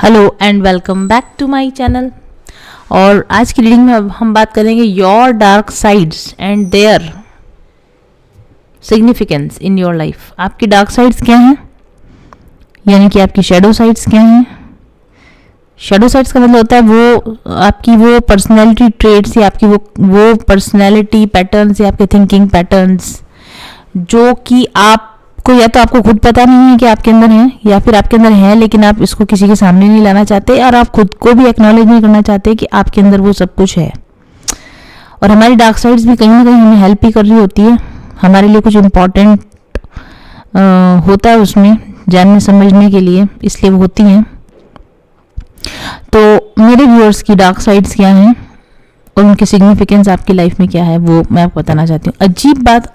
Hello and welcome back to my channel. और आज की रीडिंग में अब हम बात करेंगे your dark sides and their significance in your life. आपकी डार्क साइड्स क्या हैं, यानी कि आपकी शेडो साइड्स क्या हैं। शेडो साइड्स का मतलब होता है वो आपकी वो पर्सनैलिटी ट्रेड्स या आपकी वो पर्सनैलिटी पैटर्न्स या आपके थिंकिंग पैटर्न्स जो कि आपको या तो आपको खुद पता नहीं है कि आपके अंदर है, या फिर आपके अंदर है लेकिन आप इसको किसी के सामने नहीं लाना चाहते और आप खुद को भी एक्नॉलेज नहीं करना चाहते कि आपके अंदर वो सब कुछ है। और हमारी डार्क साइड्स भी कहीं ना कहीं हमें हेल्प ही कर रही होती है, हमारे लिए कुछ इम्पोर्टेंट होता है उसमें जानने समझने के लिए, इसलिए वो होती हैं। तो मेरे व्यूअर्स की डार्क साइड्स क्या हैं और उनकी सिग्निफिकेंस आपकी लाइफ में क्या है वो मैं आपको बताना चाहती हूँ। अजीब बात,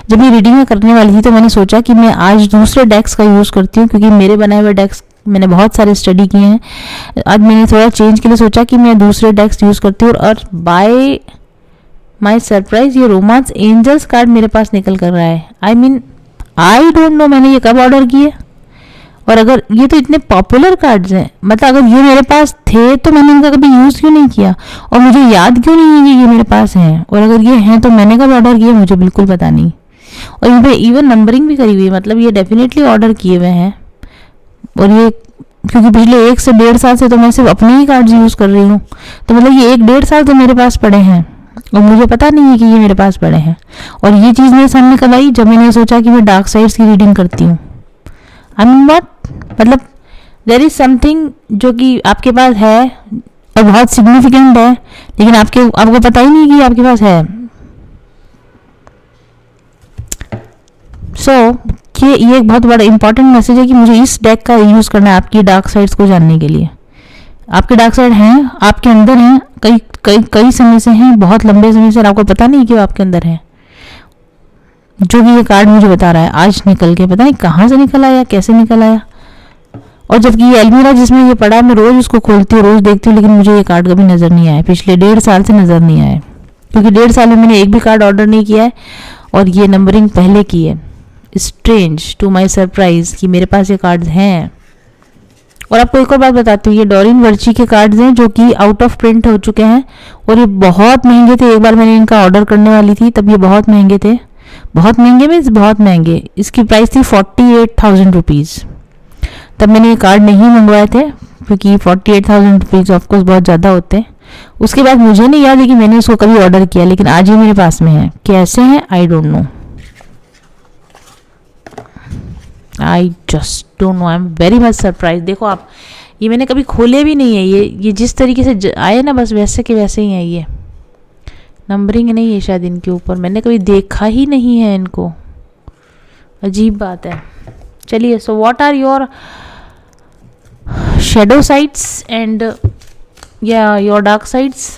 जब ये रीडिंग में करने वाली थी तो मैंने सोचा कि मैं आज दूसरे डेक्स का यूज़ करती हूँ, क्योंकि मेरे बनाए हुए डेक्स मैंने बहुत सारे स्टडी किए हैं। आज मैंने थोड़ा चेंज के लिए सोचा कि मैं दूसरे डेक्स यूज़ करती हूँ और बाय माई सरप्राइज ये रोमांस एंजल्स कार्ड मेरे पास निकल कर रहा है। आई डोंट नो मैंने ये कब ऑर्डर किए, और अगर ये तो इतने पॉपुलर कार्ड्स हैं, मतलब अगर ये मेरे पास थे तो मैंने इनका कभी यूज़ क्यों नहीं किया और मुझे याद क्यों नहीं है कि ये मेरे पास हैं, और अगर ये हैं तो मैंने कब ऑर्डर किया मुझे बिल्कुल पता नहीं। और इन पर इवन नंबरिंग भी करी हुई है, मतलब ये डेफिनेटली ऑर्डर किए हुए हैं। और ये क्योंकि पिछले 1 से 1.5 साल से तो मैं सिर्फ अपने ही कार्ड्स यूज़ कर रही हूँ, तो मतलब ये 1-1.5 साल तो मेरे पास पड़े हैं और मुझे पता नहीं है कि ये मेरे पास पड़े हैं। और ये चीज़ मेरे सामने कब आई, जब मैंने सोचा कि मैं डार्क साइड्स की रीडिंग करती हूँ। आई मीन व्हाट, मतलब देयर इज समथिंग जो कि आपके पास है और बहुत सिग्निफिकेंट है, लेकिन आपको पता ही नहीं कि आपके पास है। ये एक बहुत बड़ा इंपॉर्टेंट मैसेज है कि मुझे इस डेक का यूज़ करना है आपकी डार्क साइड्स को जानने के लिए। आपके डार्क साइड हैं, आपके अंदर हैं, कई समय से हैं, बहुत लंबे समय से, और आपको पता नहीं कि वो आपके अंदर है। जो कि ये कार्ड मुझे बता रहा है आज निकल के, पता नहीं कहाँ से निकल आया, कैसे निकल आया। और जबकि ये अलमीरा जिसमें ये पड़ा है मैं रोज़ उसको खोलती हूँ, रोज़ देखती हूँ, लेकिन मुझे ये कार्ड कभी नज़र नहीं आया। पिछले 1.5 साल से नज़र नहीं आया, क्योंकि 1.5 साल में मैंने एक भी कार्ड ऑर्डर नहीं किया है और ये नंबरिंग पहले की है। स्ट्रेंज टू माई सरप्राइज कि मेरे पास ये कार्ड्स हैं। और आपको एक और बात बताती हूँ, ये डॉरिन वर्ची के कार्ड्स हैं जो कि आउट ऑफ प्रिंट हो चुके हैं और ये बहुत महंगे थे। एक बार मैंने इनका ऑर्डर करने वाली थी तब ये बहुत महंगे थे, बहुत महंगे मीन्स बहुत महंगे। इसकी प्राइस थी 48,000 रुपीज़। तब मैंने ये कार्ड नहीं मंगवाए थे क्योंकि 48,000 रुपीज़ ऑफकोर्स बहुत ज़्यादा होते हैं। उसके बाद मुझे नहीं याद है कि मैंने इसको कभी ऑर्डर किया, लेकिन आज ये मेरे पास में है। कैसे हैं I don't know, I just don't know, I am very much surprise. देखो आप, ये मैंने कभी खोले भी नहीं है। ये जिस तरीके से आए ना बस वैसे के वैसे ही है। ये नंबरिंग नहीं है शायद इनके ऊपर, मैंने कभी देखा ही नहीं है इनको, अजीब बात है। चलिए, so what are your shadow sides and your dark sides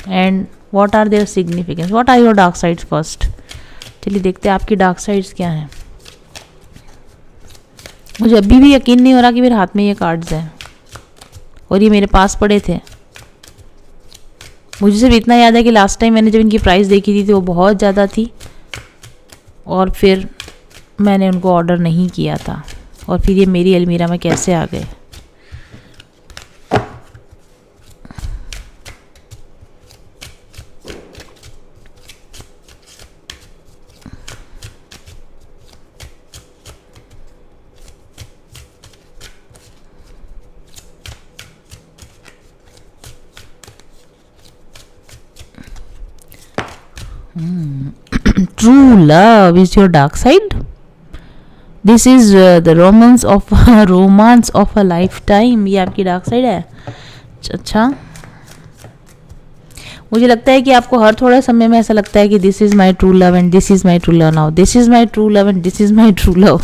and what are their significance. What are your dark sides first. चलिए देखते हैं आपकी डार्क साइड्स क्या हैं। मुझे अभी भी यकीन नहीं हो रहा कि मेरे हाथ में ये कार्ड्स हैं और ये मेरे पास पड़े थे। मुझे सिर्फ इतना याद है कि लास्ट टाइम मैंने जब इनकी प्राइस देखी थी तो वो बहुत ज़्यादा थी और फिर मैंने उनको ऑर्डर नहीं किया था, और फिर ये मेरी अलमीरा में कैसे आ गए। True love is your dark side. This is the romance of a lifetime. ये आपकी डार्क साइड है। अच्छा, मुझे लगता है कि आपको हर थोड़े समय में ऐसा लगता है कि this is my true love and this is my true love now, this is my true love and this is my true love.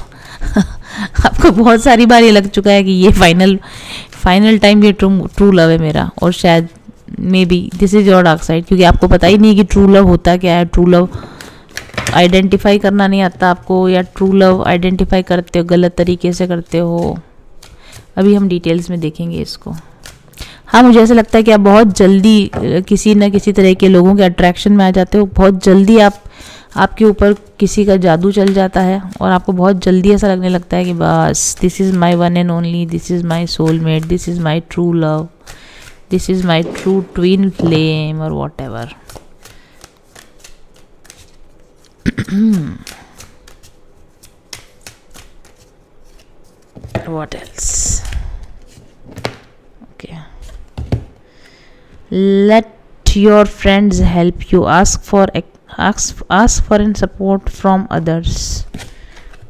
आपको बहुत सारी बार ये लग चुका है कि ये फाइनल टाइम ये ट्रू लव है मेरा, और शायद may be this is your dark side, क्योंकि आपको पता ही नहीं कि ट्रू लव होता क्या है। ट्रू लव आइडेंटिफाई करना नहीं आता आपको, या ट्रू लव आइडेंटिफाई करते हो गलत तरीके से करते हो। अभी हम डिटेल्स में देखेंगे इसको। हाँ, मुझे ऐसा लगता है कि आप बहुत जल्दी किसी न किसी तरह के लोगों के अट्रैक्शन में आ जाते हो, बहुत जल्दी आप आपके ऊपर किसी का जादू चल जाता है और आपको बहुत जल्दी ऐसा लगने लगता है कि बस this is my one and only, this is my soulmate, this is my true love, this is my true twin flame और whatever. What else? Okay. Let your friends help you. Ask for and support from others.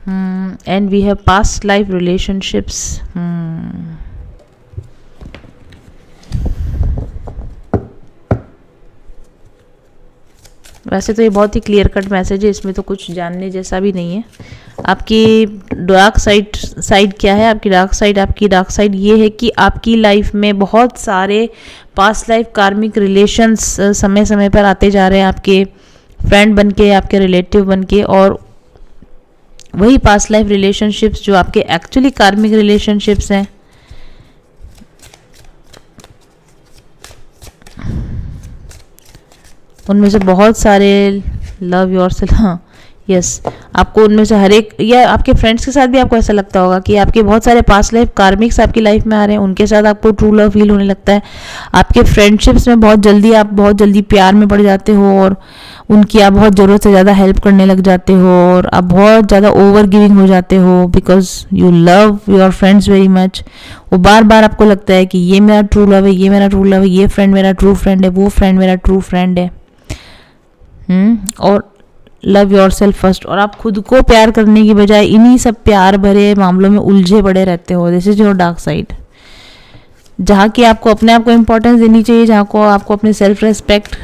And we have past life relationships. वैसे तो ये बहुत ही clear cut message है, इसमें तो कुछ जानने जैसा भी नहीं है. आपकी डार्क साइड क्या है? आपकी डार्क साइड ये है कि आपकी लाइफ में बहुत सारे पास्ट लाइफ कार्मिक रिलेशंस समय समय पर आते जा रहे हैं, आपके फ्रेंड बन के, आपके रिलेटिव बन के, और वही पास्ट लाइफ रिलेशनशिप्स जो आपके एक्चुअली कार्मिक रिलेशनशिप्स हैं, उनमें से बहुत सारे लव योरसेल्फ. हाँ यस, आपको उनमें से हर एक, या आपके फ्रेंड्स के साथ भी आपको ऐसा लगता होगा कि आपके बहुत सारे पास्ट लाइफ कार्मिक्स आपकी लाइफ में आ रहे हैं, उनके साथ आपको ट्रू लव फील होने लगता है. आपके फ्रेंडशिप्स में बहुत जल्दी प्यार में पड़ जाते हो और उनकी आप बहुत ज़रूरत से ज़्यादा हेल्प करने लग जाते हो और आप बहुत ज़्यादा ओवर गिविंग हो जाते हो because you love your friends very much. वो बार बार आपको लगता है कि ये मेरा ट्रू लव है, ये मेरा ट्रू लव है, ये फ्रेंड मेरा ट्रू फ्रेंड है, वो फ्रेंड मेरा ट्रू फ्रेंड है. और लव योरसेल्फ फर्स्ट. और आप खुद को प्यार करने की बजाय इन्हीं सब प्यार भरे मामलों में उलझे पड़े रहते हो. This is your dark side, जहाँ की आपको अपने आप को इम्पोर्टेंस देनी चाहिए, जहाँ को आपको अपने सेल्फ रेस्पेक्ट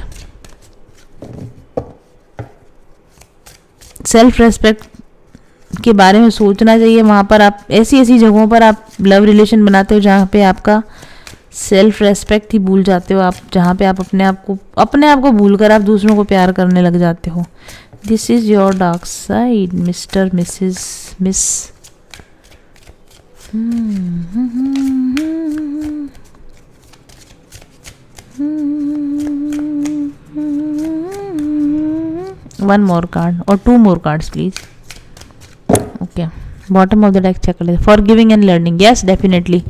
के बारे में सोचना चाहिए. वहाँ पर आप ऐसी जगहों पर आप लव रिलेशन बनाते हो जहाँ पे आपका सेल्फ रेस्पेक्ट ही भूल जाते हो आप, जहाँ पे आप अपने आप को भूल कर आप दूसरों को प्यार करने लग जाते हो. This is your dark side mister missus miss. One more card और 2 more cards please. Okay, bottom of the deck check कर लेते. Forgiving and learning. Yes definitely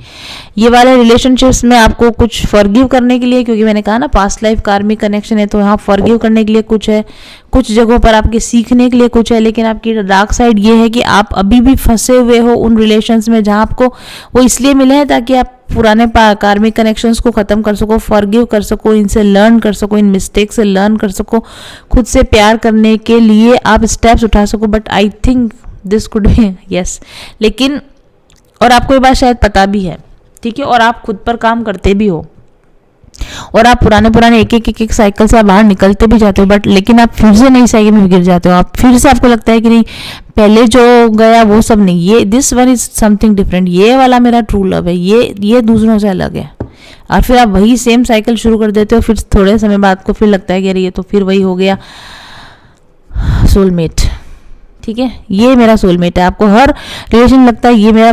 ये वाले रिलेशनशिप्स में आपको कुछ फॉरगिव करने के लिए, क्योंकि मैंने कहा ना पास्ट लाइफ कार्मिक कनेक्शन है, तो यहाँ फॉरगिव करने के लिए कुछ है, कुछ जगहों पर आपके सीखने के लिए कुछ है. लेकिन आपकी डार्क साइड ये है कि आप अभी भी फंसे हुए हो उन रिलेशंस में जहाँ आपको वो इसलिए मिले हैं ताकि आप पुराने कार्मिक कनेक्शंस को ख़त्म कर सको, फॉरगिव कर सको, इनसे लर्न कर सको, इन मिस्टेक से लर्न कर सको, खुद से प्यार करने के लिए आप स्टेप्स उठा सको. But I think this could be yes. लेकिन और आपको ये बात शायद पता भी है, ठीक है, और आप खुद पर काम करते भी हो और आप पुराने एक साइकिल से आप बाहर निकलते भी जाते हो. बट लेकिन आप फिर से नई साइकिल में गिर जाते हो. आप फिर से आपको लगता है कि नहीं पहले जो गया वो सब नहीं, ये this one is something different, ये वाला मेरा ट्रू लव है, ये दूसरों से अलग है. और फिर आप वही सेम साइकिल शुरू कर देते हो. फिर थोड़े समय बाद को फिर लगता है कि अरे ये तो फिर वही हो गया सोलमेट. ठीक है, ये मेरा सोलमेट है. आपको हर रिलेशन लगता है ये मेरा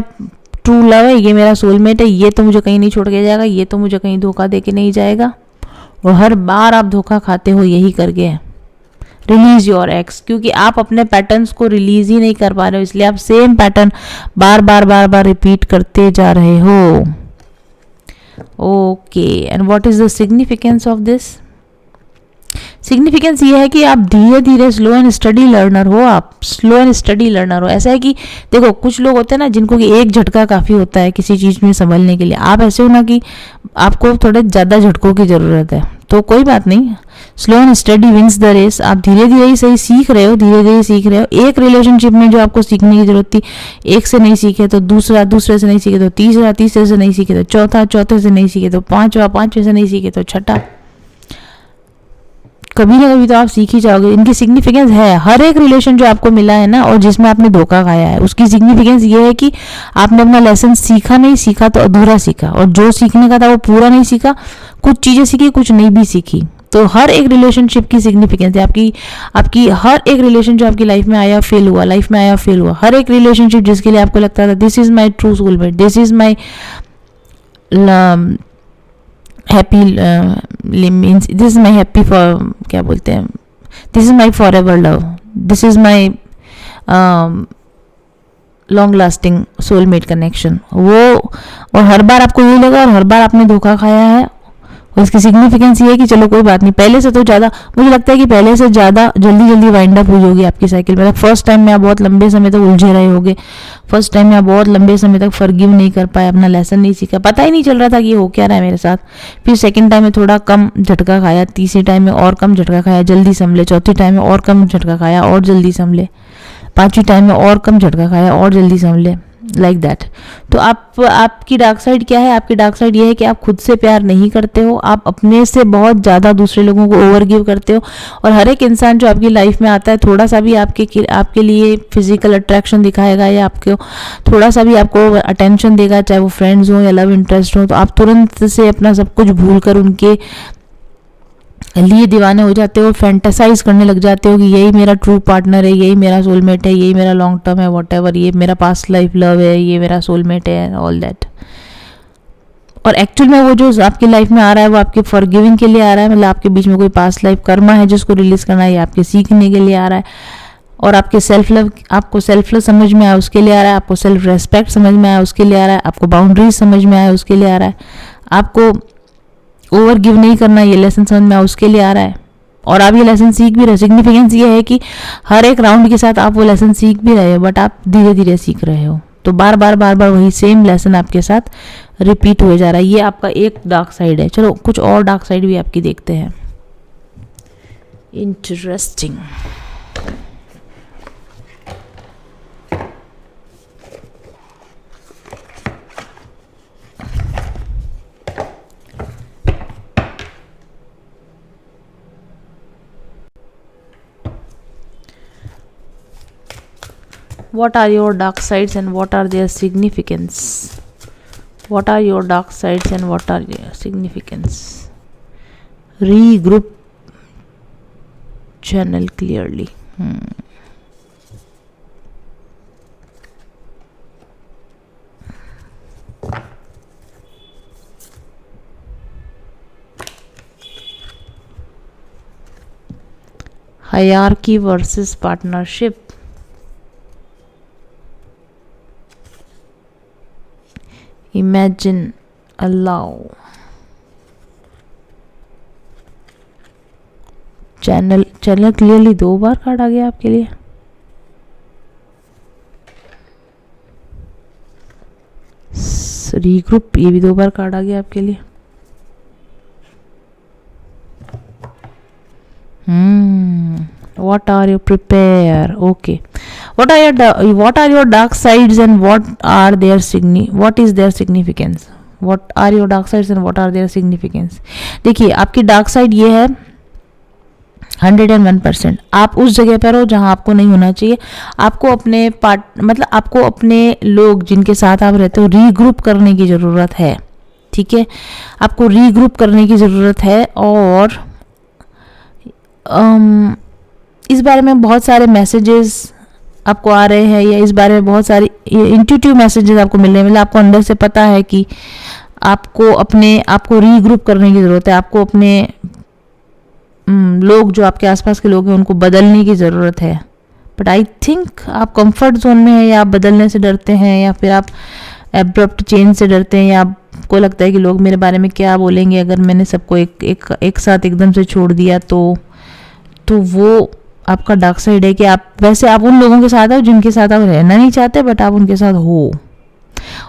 ट्रू लव है, ये मेरा सोलमेट है, ये तो मुझे कहीं नहीं छोड़ के जाएगा, ये तो मुझे कहीं धोखा दे के नहीं जाएगा. और हर बार आप धोखा खाते हो यही करके. रिलीज योर एक्स, क्योंकि आप अपने पैटर्न्स को रिलीज ही नहीं कर पा रहे हो, इसलिए आप सेम पैटर्न बार बार रिपीट करते जा रहे हो. Okay, and what is the significance of this? Significance ये है कि आप धीरे धीरे स्लो एंड स्टडी लर्नर हो. आप स्लो एंड स्टडी लर्नर हो. ऐसा है कि देखो कुछ लोग होते हैं ना जिनको कि एक झटका काफ़ी होता है किसी चीज़ में संभलने के लिए. आप ऐसे हो ना कि आपको थोड़े ज़्यादा झटकों की ज़रूरत है. तो कोई बात नहीं, slow and steady wins the race. आप धीरे धीरे ही सही सीख रहे हो. एक रिलेशनशिप में जो आपको सीखने की जरूरत थी, एक से नहीं सीखे तो दूसरा, दूसरे से नहीं सीखे तो तीसरा, तीसरे से नहीं सीखे तो चौथा, चौथे से नहीं सीखे तो पांचवा, पांचवे से नहीं सीखे तो छठा. कभी ना कभी तो आप सीख ही जाओगे. इनकी सिग्निफिकेंस है, हर एक रिलेशन जो आपको मिला है ना और जिसमें आपने धोखा खाया है, उसकी सिग्निफिकेंस ये है कि आपने अपना लेसन नहीं सीखा तो अधूरा सीखा, और जो सीखने का था वो पूरा नहीं सीखा. कुछ चीज़ें सीखी, कुछ नहीं भी सीखी. तो हर एक रिलेशनशिप की सिग्निफिकेंस है. आपकी हर एक रिलेशन जो आपकी लाइफ में आया फेल हुआ, हर एक रिलेशनशिप जिसके लिए आपको लगता था this is my true soulmate, this is my happy means this is my happy for क्या बोलते हैं, this is my for ever love, this is my long lasting soulmate connection. वो, और हर बार आपको यही लगा और हर बार आपने धोखा खाया है। और इसकी सिग्निफिकेंस ये है कि चलो कोई बात नहीं, पहले से तो ज़्यादा, मुझे लगता है कि पहले से ज़्यादा जल्दी जल्दी वाइंड अप हुई होगी आपकी साइकिल। मतलब फर्स्ट टाइम में आप बहुत लंबे समय तक उलझे रहे होगे, फर्स्ट टाइम में आप बहुत लंबे समय तक फॉरगिव नहीं कर पाए, अपना लेसन नहीं सीखा, पता ही नहीं चल रहा था कि ये हो क्या रहा है मेरे साथ। फिर सेकंड टाइम में थोड़ा कम झटका खाया, तीसरी टाइम में और कम झटका खाया, जल्दी संभले, चौथी टाइम में और कम झटका खाया और जल्दी संभले, पांचवी टाइम में और कम झटका खाया और जल्दी संभले, लाइक दैट। तो आपकी डार्क साइड क्या है? आपकी डार्क साइड ये है कि आप खुद से प्यार नहीं करते हो, आप अपने से बहुत ज़्यादा दूसरे लोगों को ओवर गिव करते हो। और हर एक इंसान जो आपकी लाइफ में आता है, थोड़ा सा भी आपके लिए फिजिकल अट्रैक्शन दिखाएगा या आपको थोड़ा सा भी आपको अटेंशन देगा, चाहे वो फ्रेंड्स हो या लव इंटरेस्ट हो, तो आप तुरंत से अपना सब कुछ भूल कर उनके लिए दीवाने हो जाते हो, फैंटासाइज करने लग जाते हो कि यही मेरा ट्रू पार्टनर है, यही मेरा सोलमेट है, यही मेरा लॉन्ग टर्म है, वॉट ये मेरा पास्ट लाइफ लव है, ये मेरा सोलमेट है, ऑल दैट। और एक्चुअल में वो जो आपकी लाइफ में आ रहा है वो आपके फॉरगिविंग के लिए आ रहा है। मतलब आपके बीच में कोई पास्ट लाइफ कर्मा है जिसको रिलीज करना है, या आपके सीखने के लिए आ रहा है। और आपको सेल्फ लव समझ में आया उसके लिए आ रहा है, आपको सेल्फ रेस्पेक्ट समझ में आया उसके लिए आ रहा है, आपको बाउंड्रीज समझ में आया उसके लिए आ रहा है, आपको ओवर गिव नहीं करना, ये लेसन समझ में उसके लिए आ रहा है। और आप ये लेसन सीख भी रहे। सिग्निफिकेंस ये है कि हर एक राउंड के साथ आप वो लेसन सीख भी रहे हो, बट आप धीरे धीरे सीख रहे हो। तो बार बार वही सेम लेसन आपके साथ रिपीट हो जा रहा है। ये आपका एक डार्क साइड है। चलो कुछ और डार्क साइड भी आपकी देखते हैं। Interesting. What are your dark sides and what are their significance? What are your dark sides and what are their significance? Regroup channel clearly. Hierarchy versus partnership. Imagine, allow. Channel clearly 2 bar card आ गया आपके लिए। Regroup, ये भी 2 बार card आ गया आपके लिए। What are your prepare? Okay. What are your dark sides and what is their significance? What are your dark sides and what are their significance? देखिए, आपकी डार्क साइड ये है 101%। आप उस जगह पर हो जहां आपको नहीं होना चाहिए। आपको अपने आपको अपने लोग जिनके साथ आप रहते हो रीग्रुप करने की ज़रूरत है। ठीक है, आपको रीग्रुप करने की ज़रूरत है। और इस बारे में बहुत सारे मैसेजेस आपको आ रहे हैं, या इस बारे में बहुत सारे इंट्यूटिव मैसेजेस आपको मिल रहे हैं। मतलब आपको अंदर से पता है कि आपको रीग्रुप करने की ज़रूरत है। आपको अपने लोग जो आपके आसपास के लोग हैं उनको बदलने की ज़रूरत है। बट आई थिंक आप कंफर्ट जोन में हैं, या आप बदलने से डरते हैं, या फिर आप एब्रप्ट चेंज से डरते हैं, या आपको लगता है कि लोग मेरे बारे में क्या बोलेंगे अगर मैंने सबको एक साथ एकदम से छोड़ दिया। तो वो आपका डार्क साइड है कि आप उन लोगों के साथ हो जिनके साथ आप रहना नहीं चाहते, बट आप उनके साथ हो।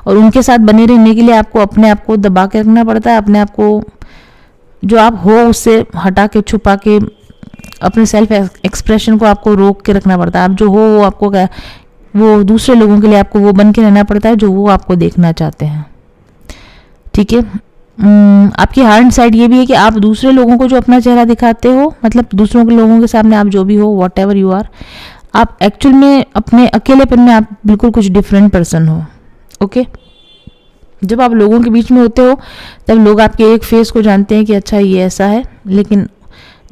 और उनके साथ बने रहने के लिए आपको अपने आप को दबा के रखना पड़ता है। अपने आप को जो आप हो उससे हटा के, छुपा के, अपने सेल्फ एक्सप्रेशन को आपको रोक के रखना पड़ता है। आप जो हो वो आपको वो दूसरे लोगों के लिए आपको वो बन के रहना पड़ता है जो वो आपको देखना चाहते हैं। ठीक है। आपकी हार्ड साइड ये भी है कि आप दूसरे लोगों को जो अपना चेहरा दिखाते हो, मतलब दूसरों के लोगों के सामने आप जो भी हो, वॉट एवर यू आर, आप एक्चुअल में अपने अकेलेपन में आप बिल्कुल कुछ डिफरेंट पर्सन हो। ओके। जब आप लोगों के बीच में होते हो तब लोग आपके एक फेस को जानते हैं कि अच्छा ये ऐसा है, लेकिन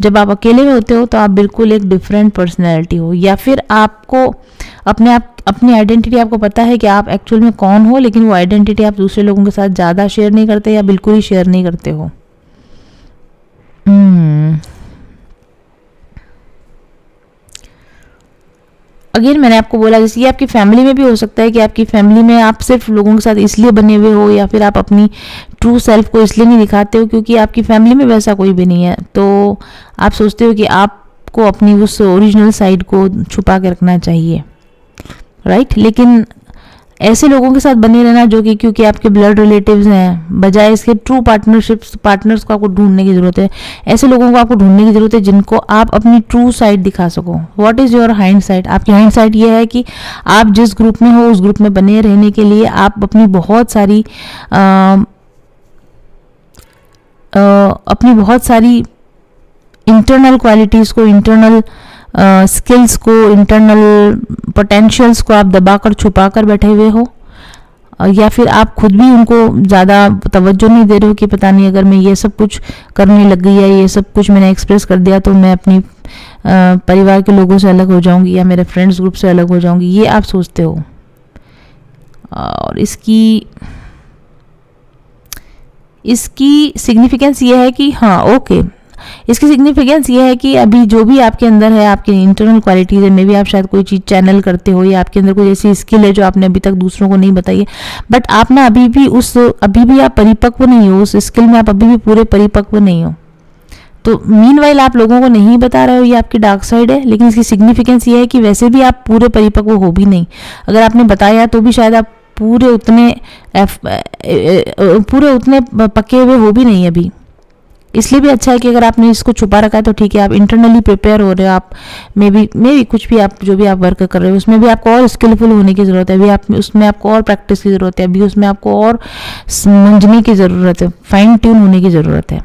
जब आप अकेले में होते हो तो आप बिल्कुल एक डिफरेंट पर्सनैलिटी हो। या फिर आपको अपनी आइडेंटिटी आपको पता है कि आप एक्चुअल में कौन हो, लेकिन वो आइडेंटिटी आप दूसरे लोगों के साथ ज़्यादा शेयर नहीं करते या बिल्कुल ही शेयर नहीं करते हो। अगेन मैंने आपको बोला, जैसे ये आपकी फैमिली में भी हो सकता है कि आपकी फैमिली में आप सिर्फ लोगों के साथ इसलिए बने हुए हो, या फिर आप अपनी ट्रू सेल्फ को इसलिए नहीं दिखाते हो क्योंकि आपकी फैमिली में वैसा कोई भी नहीं है, तो आप सोचते हो कि आपको अपनी उस ओरिजिनल साइड को छुपा के रखना चाहिए, राइट। लेकिन ऐसे लोगों के साथ बने रहना जो कि क्योंकि आपके ब्लड रिलेटिव्स हैं, बजाय इसके ट्रू पार्टनर्स को आपको ढूंढने की ज़रूरत है। ऐसे लोगों को आपको ढूंढने की ज़रूरत है जिनको आप अपनी ट्रू साइड दिखा सको। What is your hind side? आपकी हाइंड साइड ये है कि आप जिस ग्रुप में हो उस ग्रुप में बने रहने के लिए आप अपनी बहुत सारी इंटरनल क्वालिटीज़ को, इंटरनल स्किल्स को, इंटरनल पोटेंशियल्स को आप दबाकर छुपा कर बैठे हुए हो, या फिर आप खुद भी उनको ज़्यादा तवज्जो नहीं दे रहे हो कि पता नहीं अगर मैं ये सब कुछ करने लग गई या ये सब कुछ मैंने एक्सप्रेस कर दिया तो मैं अपनी परिवार के लोगों से अलग हो जाऊंगी या मेरे फ्रेंड्स ग्रुप से अलग हो जाऊंगी, ये आप सोचते हो। और इसकी सिग्निफिकेंस ये है कि हाँ ओके, इसकी सिग्निफिकेंस ये है कि अभी जो भी आपके अंदर है, आपके इंटरनल क्वालिटीज़ है, मे भी आप शायद कोई चीज़ चैनल करते हो या आपके अंदर कोई ऐसी स्किल है जो आपने अभी तक दूसरों को नहीं बताई है, बट आप ना अभी भी आप परिपक्व नहीं हो उस स्किल में, आप अभी भी पूरे परिपक्व नहीं हो। तो मीनवाइल आप लोगों को नहीं बता रहे हो, ये आपकी डार्क साइड है, लेकिन इसकी सिग्निफिकेंस ये है कि वैसे भी आप पूरे परिपक्व हो भी नहीं। अगर आपने बताया तो भी शायद आप पूरे उतने पक्के हुए हो भी नहीं अभी। इसलिए भी अच्छा है कि अगर आपने इसको छुपा रखा है तो ठीक है, आप इंटरनली प्रिपेयर हो रहे हो, आप मे बी कुछ भी आप जो भी आप वर्क कर रहे हो उसमें भी आपको और स्किलफुल होने की ज़रूरत है, अभी उसमें आपको और प्रैक्टिस की ज़रूरत है, अभी उसमें आपको और समझने की ज़रूरत है, फाइन ट्यून होने की ज़रूरत है।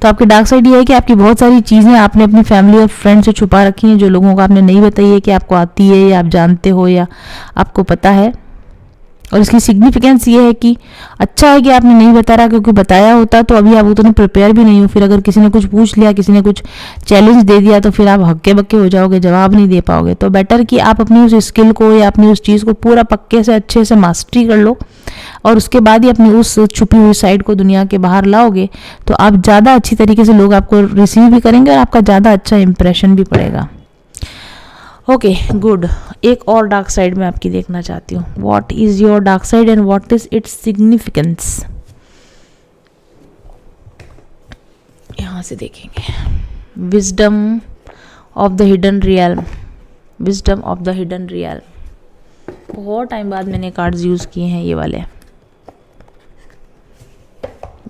तो आपकी डार्क साइड ये है कि आपकी बहुत सारी चीज़ें आपने अपनी फैमिली और फ्रेंड से छुपा रखी हैं जो लोगों को आपने नहीं बताई है कि आपको आती है या आप जानते हो या आपको पता है। और इसकी सिग्निफिकेंस ये है कि अच्छा है कि आपने नहीं बता रहा, क्योंकि बताया होता तो अभी आप उतने प्रिपेयर भी नहीं हो, फिर अगर किसी ने कुछ पूछ लिया, किसी ने कुछ चैलेंज दे दिया तो फिर आप हक्के बक्के हो जाओगे, जवाब नहीं दे पाओगे। तो बेटर कि आप अपनी उस स्किल को या अपनी उस चीज़ को पूरा पक्के से अच्छे से मास्टरी कर लो और उसके बाद ही अपनी उस छुपी हुई साइड को दुनिया के बाहर लाओगे तो आप ज़्यादा अच्छी तरीके से लोग आपको रिसीव भी करेंगे और आपका ज़्यादा अच्छा इंप्रेशन भी पड़ेगा। ओके गुड, एक और डार्क साइड में आपकी देखना चाहती हूँ। What is your dark side and what is its significance? यहाँ से देखेंगे, wisdom of the hidden realm. Wisdom of the hidden realm, बहुत टाइम बाद मैंने कार्ड्स यूज किए हैं ये वाले।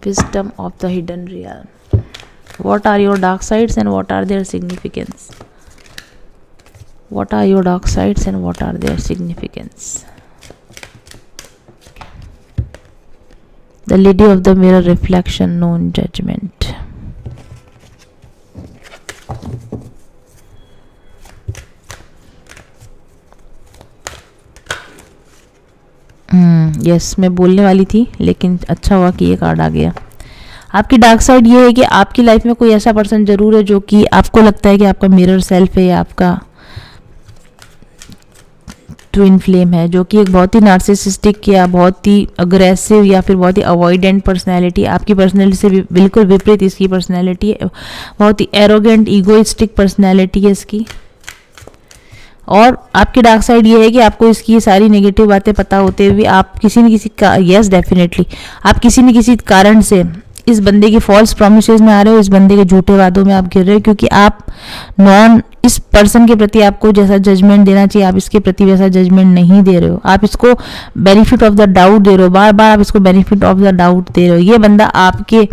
Wisdom of the hidden realm, what are your dark sides and what are their significance? What are your dark sides and what are their significance? The Lady of the Mirror, reflection, known judgment. Yes, मैं बोलने वाली थी लेकिन अच्छा हुआ कि ये card आ गया। आपकी डार्क साइड ये है कि आपकी लाइफ में कोई ऐसा पर्सन जरूर है जो कि आपको लगता है कि आपका मिरर सेल्फ है या आपका ट्विन फ्लेम है, जो कि एक बहुत ही नार्सिसिस्टिक या बहुत ही अग्रेसिव या फिर बहुत ही अवॉइडेंट पर्सनैलिटी, आपकी पर्सनैलिटी से बिल्कुल विपरीत इसकी पर्सनैलिटी है। बहुत ही एरोगेंट ईगोइस्टिक पर्सनैलिटी है इसकी। और आपकी डार्क साइड ये है कि आपको इसकी ये सारी नेगेटिव बातें पता होते हुए आप किसी न किसी का डेफिनेटली आप किसी न किसी कारण से इस बंदे की फॉल्स प्रोमिसेस में आ रहे हो, इस बंदे के झूठे वादों में आप गिर रहे हो, क्योंकि आप इस पर्सन के प्रति आपको जैसा जजमेंट देना चाहिए आप इसके प्रति वैसा जजमेंट नहीं दे रहे हो। आप इसको बेनिफिट ऑफ द डाउट दे रहे हो, बार बार आप इसको बेनिफिट ऑफ द डाउट दे रहे हो। ये बंदा आपके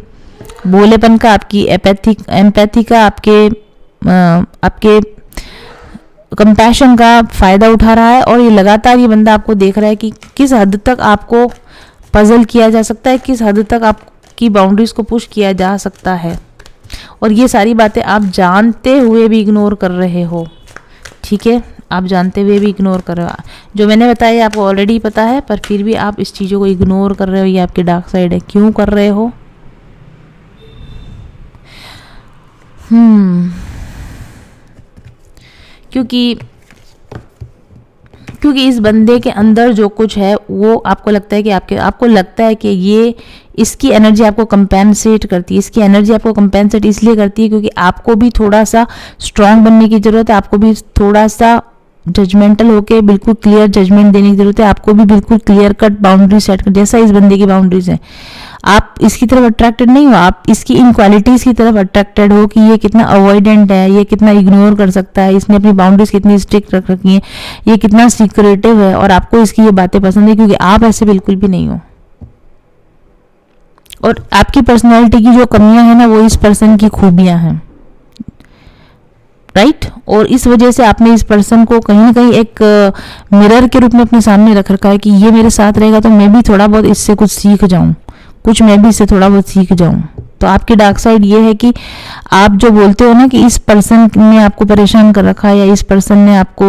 भोलेपन का, आपकी एम्पैथी का, आपके कंपैशन का फ़ायदा उठा रहा है। और ये लगातार ये बंदा आपको देख रहा है कि किस हद तक आपको पजल किया जा सकता है, किस हद तक आपकी बाउंड्रीज को पुश किया जा सकता है। और ये सारी बातें आप जानते हुए भी इग्नोर कर रहे हो, ठीक है, आप जानते हुए भी इग्नोर कर रहे हो। जो मैंने बताया आपको ऑलरेडी पता है, पर फिर भी आप इस चीज़ों को इग्नोर कर रहे हो। ये आपकी डार्क साइड है। क्यों कर रहे हो? क्योंकि इस बंदे के अंदर जो कुछ है वो आपको लगता है कि आपको लगता है कि ये इसकी एनर्जी आपको कंपेंसेट करती है। इसकी एनर्जी आपको कंपेंसेट इसलिए करती है क्योंकि आपको भी थोड़ा सा स्ट्रांग बनने की ज़रूरत है, आपको भी थोड़ा सा जजमेंटल होके बिल्कुल क्लियर जजमेंट देने की जरूरत है। आपको भी बिल्कुल क्लियर कट बाउंड्री सेट कर, जैसा इस बंदे की बाउंड्रीज है। आप इसकी तरफ अट्रैक्टेड नहीं हो, आप इसकी इनक्वालिटीज की तरफ अट्रैक्टेड हो कि ये कितना अवॉइडेंट है, ये कितना इग्नोर कर सकता है, इसने अपनी बाउंड्रीज कितनी स्ट्रिक्ट रख रखी है, ये कितना सीक्रेटिव है, और आपको इसकी ये बातें पसंद है क्योंकि आप ऐसे बिल्कुल भी नहीं हो। और आपकी पर्सनैलिटी की जो कमियां हैं ना, वो इस पर्सन की खूबियां हैं, राइट। और इस वजह से आपने इस पर्सन को कहीं ना कहीं एक मिरर के रूप में अपने सामने रख रखा है कि ये मेरे साथ रहेगा तो मैं भी थोड़ा बहुत इससे कुछ सीख जाऊं, कुछ मैं भी इससे थोड़ा बहुत सीख जाऊं। तो आपकी डार्क साइड ये है कि आप जो बोलते हो ना कि इस पर्सन ने आपको परेशान कर रखा है, या इस पर्सन ने आपको,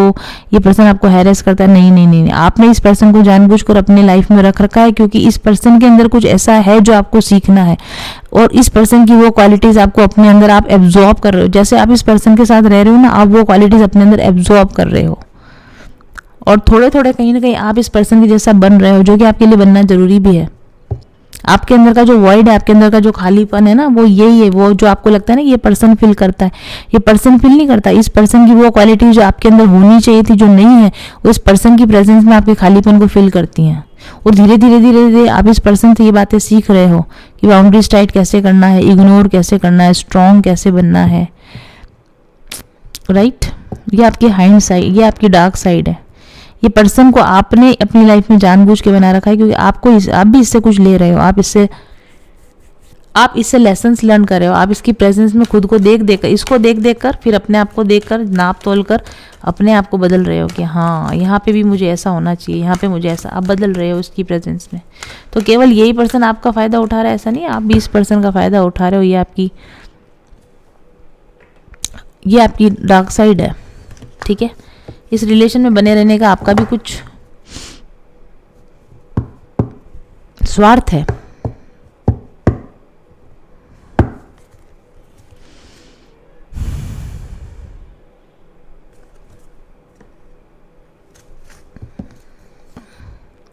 ये पर्सन आपको हैरेस करता है, नहीं नहीं नहीं नहीं, आपने इस पर्सन को जानबूझकर अपने लाइफ में रख रखा है क्योंकि इस पर्सन के अंदर कुछ ऐसा है जो आपको सीखना है, और इस पर्सन की वो क्वालिटीज आपको अपने अंदर आप एब्जॉर्ब कर रहे हो। जैसे आप इस पर्सन के साथ रह रहे हो ना, आप वो क्वालिटीज अपने अंदर एब्जॉर्ब कर रहे हो, और थोड़े थोड़े कहीं ना कहीं आप इस पर्सन के जैसा बन रहे हो, जो कि आपके लिए बनना जरूरी भी है। आपके अंदर का जो वॉइड है, आपके अंदर का जो खालीपन है ना, वो यही है। वो जो आपको लगता है ना ये पर्सन फील करता है, ये पर्सन फील नहीं करता। इस पर्सन की वो क्वालिटी जो आपके अंदर होनी चाहिए थी, जो नहीं है, वो इस पर्सन की प्रेजेंस में आपके खालीपन को फील करती हैं। और धीरे धीरे धीरे धीरे आप इस पर्सन से ये बातें सीख रहे हो कि बाउंड्रीज टाइट कैसे करना है, इग्नोर कैसे करना है, स्ट्रॉन्ग कैसे बनना है, राइट। ये आपकी हाइंड साइड, ये आपकी डार्क साइड है। ये पर्सन को आपने अपनी लाइफ में जानबूझ के बना रखा है क्योंकि आप भी इससे कुछ ले रहे हो, आप इससे लेसन्स लर्न कर रहे हो। आप इसकी प्रेजेंस में खुद को देख देकर, इसको देख देख कर, फिर अपने आप को देख कर, नाप तोल कर अपने आप को बदल रहे हो कि हाँ यहाँ पे भी मुझे ऐसा होना चाहिए, यहाँ पे मुझे ऐसा, आप बदल रहे हो उसकी प्रेजेंस में। तो केवल यही पर्सन आपका फ़ायदा उठा रहा है ऐसा नहीं, आप भी इस पर्सन का फ़ायदा उठा रहे हो। ये आपकी डार्क साइड है, ठीक है। इस रिलेशन में बने रहने का आपका भी कुछ स्वार्थ है।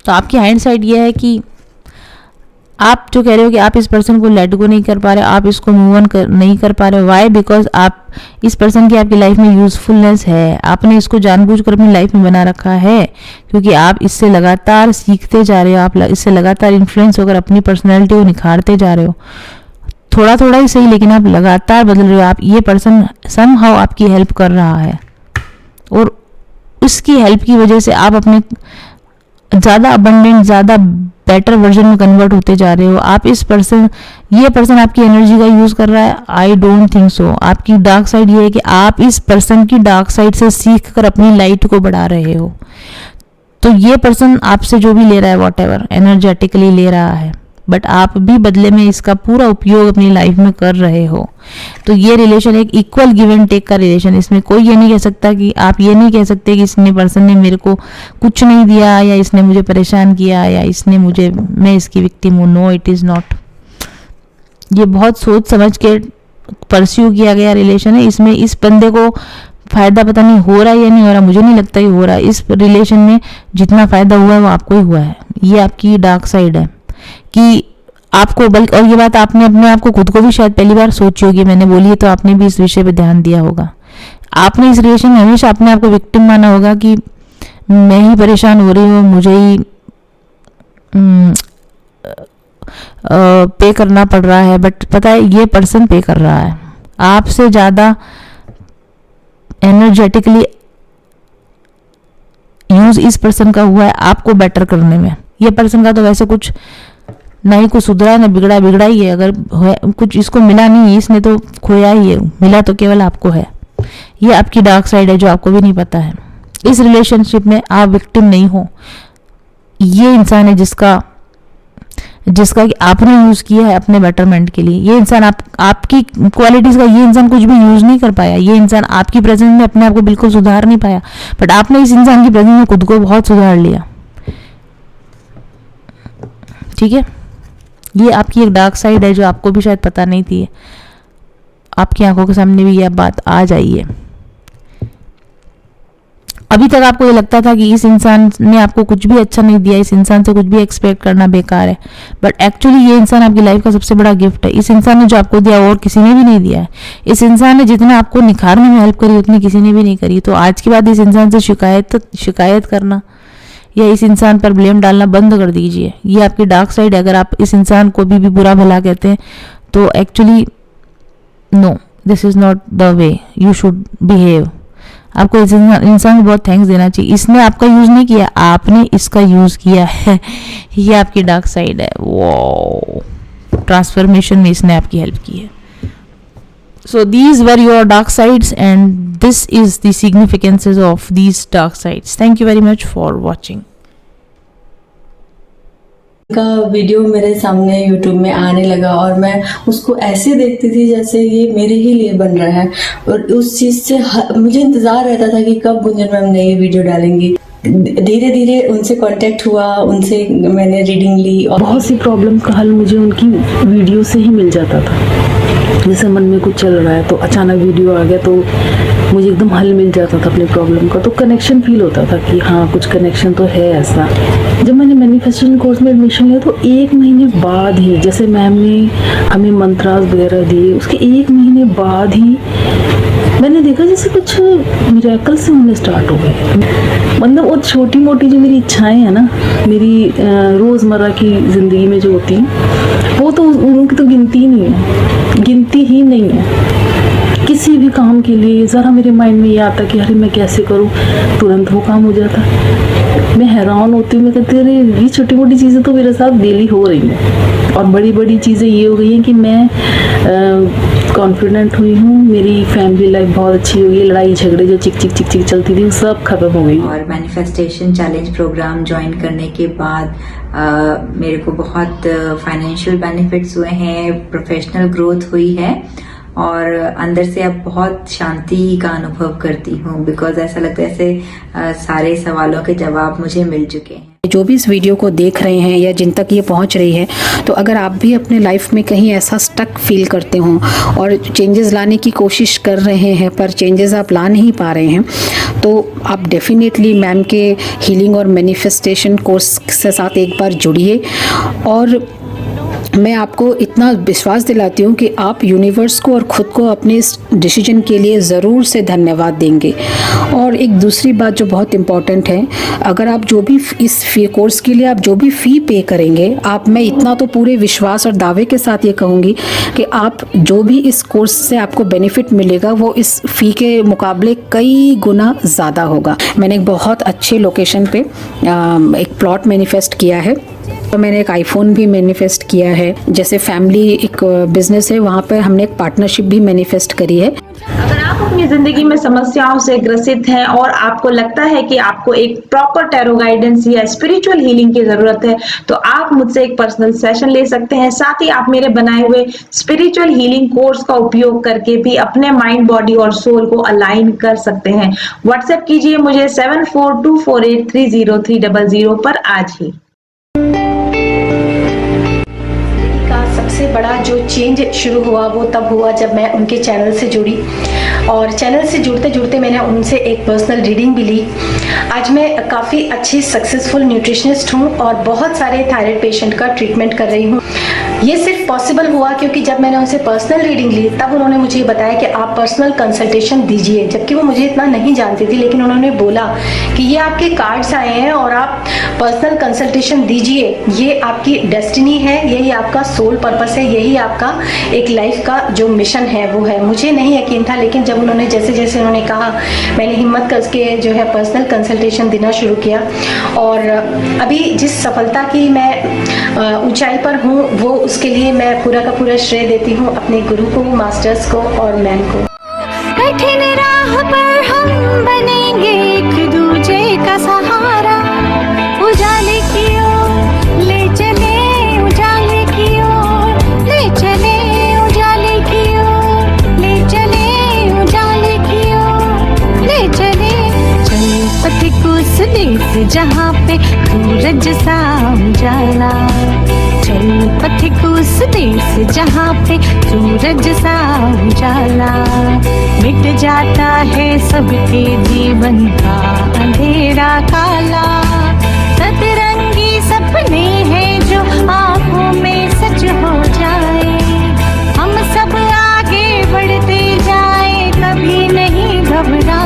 तो आपकी हैंड साइड ये है कि आप जो कह रहे हो कि आप इस पर्सन को लेट गो नहीं कर पा रहे, आप इसको मूव ऑन नहीं कर पा रहे। वाई? बिकॉज आप इस पर्सन की आपकी लाइफ में यूजफुलनेस है, आपने इसको जानबूझकर अपनी लाइफ में बना रखा है क्योंकि आप इससे लगातार सीखते जा रहे हो, आप इससे लगातार इन्फ्लुएंस होकर अपनी पर्सनैलिटी को निखारते जा रहे हो। थोड़ा थोड़ा ही सही, लेकिन आप लगातार बदल रहे हो। आप ये पर्सन समहाउ आपकी हेल्प कर रहा है, और उसकी हेल्प की वजह से आप अपने ज़्यादा अबंडेंट, ज़्यादा बेटर वर्जन में कन्वर्ट होते जा रहे हो। आप ये पर्सन आपकी एनर्जी का यूज़ कर रहा है? I don't think so. आपकी डार्क साइड ये है कि आप इस पर्सन की डार्क साइड से सीख कर अपनी लाइट को बढ़ा रहे हो। तो ये पर्सन आपसे जो भी ले रहा है, वॉट एवर एनर्जेटिकली ले रहा है, बट आप भी बदले में इसका पूरा उपयोग अपनी लाइफ में कर रहे हो। तो ये रिलेशन एक इक्वल गिव एंड टेक का रिलेशन। इसमें कोई ये नहीं कह सकता कि आप ये नहीं कह सकते कि इसने पर्सन ने मेरे को कुछ नहीं दिया, या इसने मुझे परेशान किया, या मैं इसकी विक्टिम हूँ। No, it is not. ये बहुत सोच समझ के परस्यू किया गया रिलेशन है। इसमें इस बंदे को फायदा पता नहीं हो रहा है या नहीं हो रहा, मुझे नहीं लगता ही हो रहा है। इस रिलेशन में जितना फायदा हुआ है वो आपको ही हुआ है। ये आपकी डार्क साइड है कि आपको, बल्कि, और ये बात आपने अपने आप को, खुद को भी शायद पहली बार सोची होगी, मैंने बोली है, तो आपने भी इस विषय पे ध्यान दिया होगा। आपने इस रिलेशन में हमेशा अपने आप को विक्टिम माना होगा कि मैं ही परेशान हो रही हूँ, मुझे ही पे करना पड़ रहा है। बट पता है ये पर्सन पे कर रहा है आपसे ज़्यादा एनर्जेटिकली। यूज इस पर्सन का हुआ है आपको बेटर करने में। ये पर्सन का तो वैसे कुछ ना ही कुछ सुधरा ना बिगड़ा ही है। अगर कुछ इसको मिला नहीं है, इसने तो खोया ही है, मिला तो केवल आपको है। ये आपकी डार्क साइड है जो आपको भी नहीं पता है। इस रिलेशनशिप में आप विक्टिम नहीं हो। ये इंसान है जिसका कि आपने यूज किया है अपने बेटरमेंट के लिए। ये इंसान आपकी क्वालिटीज का ये इंसान कुछ भी यूज नहीं कर पाया। ये इंसान आपकी प्रेजेंस में अपने आप को बिल्कुल सुधार नहीं पाया, बट आपने इस इंसान की प्रेजेंस में खुद को बहुत सुधार लिया। ठीक है, ये आपकी एक डार्क साइड है जो आपको भी शायद पता नहीं थी। आपकी आंखों के सामने भी यह बात आ जाइए। अभी तक आपको ये लगता था कि इस इंसान ने आपको कुछ भी अच्छा नहीं दिया, इस इंसान से कुछ भी एक्सपेक्ट करना बेकार है, बट एक्चुअली ये इंसान आपकी लाइफ का सबसे बड़ा गिफ्ट है। इस इंसान ने जो आपको दिया और किसी ने भी नहीं दिया है। इस इंसान ने जितना आपको निखारने में हेल्प करी उतनी किसी ने भी नहीं करी। तो आज के बाद इस इंसान से शिकायत करना या इस इंसान पर ब्लेम डालना बंद कर दीजिए। ये आपकी डार्क साइड है। अगर आप इस इंसान को भी बुरा भला कहते हैं तो actually no, this is not the way you should behave. आपको इस इंसान को बहुत थैंक्स देना चाहिए। इसने आपका यूज़ नहीं किया, आपने इसका यूज़ किया है। ये आपकी डार्क साइड है। वो ट्रांसफॉर्मेशन में इसने आपकी हेल्प की है। So these were your dark sides and this is the significances of these dark sides. Thank you very much for watching. का वीडियो मेरे सामने YouTube में आने लगा और मैं उसको ऐसे देखती थी जैसे ये मेरे ही लिए बन रहा है, और उस चीज़ से मुझे इंतज़ार रहता था कि कब गुंजन मैम नई वीडियो डालेंगी। धीरे धीरे उनसे कांटेक्ट हुआ, उनसे मैंने रीडिंग ली और बहुत सी प्रॉब्लम का हल मुझे उनकी वीडियो से ही मिल जाता था। जैसे मन में कुछ चल रहा है तो अचानक वीडियो आ गया तो मुझे एकदम हल मिल जाता था अपनी प्रॉब्लम का। तो कनेक्शन फील होता था कि हाँ कुछ कनेक्शन तो है ऐसा। जब मैंने मैनिफेस्टेशन कोर्स में एडमिशन लिया तो 1 महीने बाद ही, जैसे मैम ने हमें मंत्रास वगैरह दिए, उसके 1 महीने बाद ही मैंने देखा जैसे कुछ मिरेकल से होने स्टार्ट हो गए। मतलब वो छोटी मोटी जो मेरी इच्छाएं हैं ना, मेरी रोज़मर्रा की ज़िंदगी में जो होती हैं, वो तो उनकी तो गिनती ही नहीं है, गिनती ही नहीं है। किसी भी काम के लिए ज़रा मेरे माइंड में ये आता कि अरे मैं कैसे करूँ, तुरंत वो काम हो जाता। मैं हैरान होती हूँ, मैं कहती अरे ये छोटी मोटी चीज़ें तो मेरे साथ डेली हो रही हैं। और बड़ी बड़ी चीज़ें ये हो गई हैं कि मैं कॉन्फिडेंट हुई हूँ, मेरी फैमिली लाइफ बहुत अच्छी हो गई, लड़ाई झगड़े जो चिक चिक चलती थी वो सब खत्म हो गई। और मैनिफेस्टेशन चैलेंज प्रोग्राम ज्वाइन करने के बाद मेरे को बहुत फाइनेंशियल बेनिफिट्स हुए हैं, प्रोफेशनल ग्रोथ हुई है और अंदर से अब बहुत शांति का अनुभव करती हूँ, बिकॉज ऐसा लगता है जैसे सारे सवालों के जवाब मुझे मिल चुके हैं। जो भी इस वीडियो को देख रहे हैं या जिन तक ये पहुंच रही है, तो अगर आप भी अपने लाइफ में कहीं ऐसा स्टक फील करते हो और चेंजेस लाने की कोशिश कर रहे हैं पर चेंजेस आप ला नहीं पा रहे हैं, तो आप डेफिनेटली मैम के हीलिंग और मैनिफेस्टेशन कोर्स के साथ एक बार जुड़िए। और मैं आपको इतना विश्वास दिलाती हूँ कि आप यूनिवर्स को और ख़ुद को अपने इस डिसीजन के लिए ज़रूर से धन्यवाद देंगे। और एक दूसरी बात जो बहुत इम्पॉर्टेंट है, अगर आप जो भी इस फी कोर्स के लिए आप जो भी फ़ी पे करेंगे, आप, मैं इतना तो पूरे विश्वास और दावे के साथ ये कहूँगी कि आप जो भी इस कोर्स से आपको बेनिफिट मिलेगा वो इस फ़ी के मुकाबले कई गुना ज़्यादा होगा। मैंने एक बहुत अच्छे लोकेशन पे एक प्लॉट मैनिफेस्ट किया है, तो मैंने एक आईफोन भी मैनिफेस्ट किया है। जैसे फैमिली एक बिजनेस है, वहाँ पर हमने एक पार्टनरशिप भी मैनिफेस्ट करी है। अगर आप अपनी जिंदगी में समस्याओं से ग्रसित हैं और आपको लगता है कि आपको एक प्रॉपर टैरो गाइडेंस या स्पिरिचुअल हीलिंग की जरूरत है, तो आप मुझसे एक पर्सनल सेशन ले सकते हैं। साथ ही आप मेरे बनाए हुए स्पिरिचुअल हीलिंग कोर्स का उपयोग करके भी अपने माइंड, बॉडी और सोल को अलाइन कर सकते हैं। व्हाट्सएप कीजिए मुझे 7424830300 पर आज ही। सबसे बड़ा जो चेंज शुरू हुआ वो तब हुआ जब मैं उनके चैनल से जुड़ी, और चैनल से जुड़ते जुड़ते मैंने उनसे एक पर्सनल रीडिंग भी ली। आज मैं काफ़ी अच्छी सक्सेसफुल न्यूट्रिशनिस्ट हूँ और बहुत सारे थायराइड पेशेंट का ट्रीटमेंट कर रही हूँ। ये सिर्फ पॉसिबल हुआ क्योंकि जब मैंने उनसे पर्सनल रीडिंग ली तब उन्होंने मुझे बताया कि आप पर्सनल कंसल्टेशन दीजिए, जबकि वो मुझे इतना नहीं जानती थी, लेकिन उन्होंने बोला कि ये आपके कार्ड्स आए हैं और आप पर्सनल कंसल्टेशन दीजिए, ये आपकी डेस्टिनी है, यही आपका सोल पर्पस है, यही आपका एक लाइफ का जो मिशन है वो है। मुझे नहीं यकीन था, लेकिन जब उन्होंने जैसे जैसे उन्होंने कहा, मैंने हिम्मत करके जो है पर्सनल कंसल्टेशन देना शुरू किया। और अभी जिस सफलता की मैं ऊंचाई पर हूँ वो उसके लिए मैं पूरा का पूरा श्रेय देती हूँ अपने गुरु को, मास्टर्स को और मैम को। कठिन राह पर हम बनेंगे एक दूजे का सहारा, उजाले की ओर ले चले, उजाले की ओर ले चले, उजाले की ओर ले चले, उजाले की ओर ले चले। चले पथिक उस देश जहाँ पे सूरज सा उजाला। चल पथिक उस देश जहाँ पे सूरज सा उजाला, मिट जाता है सबके जीवन का अंधेरा काला। सतरंगी सपने हैं जो आंखों में सच हो जाए, हम सब आगे बढ़ते जाए, कभी नहीं घबरा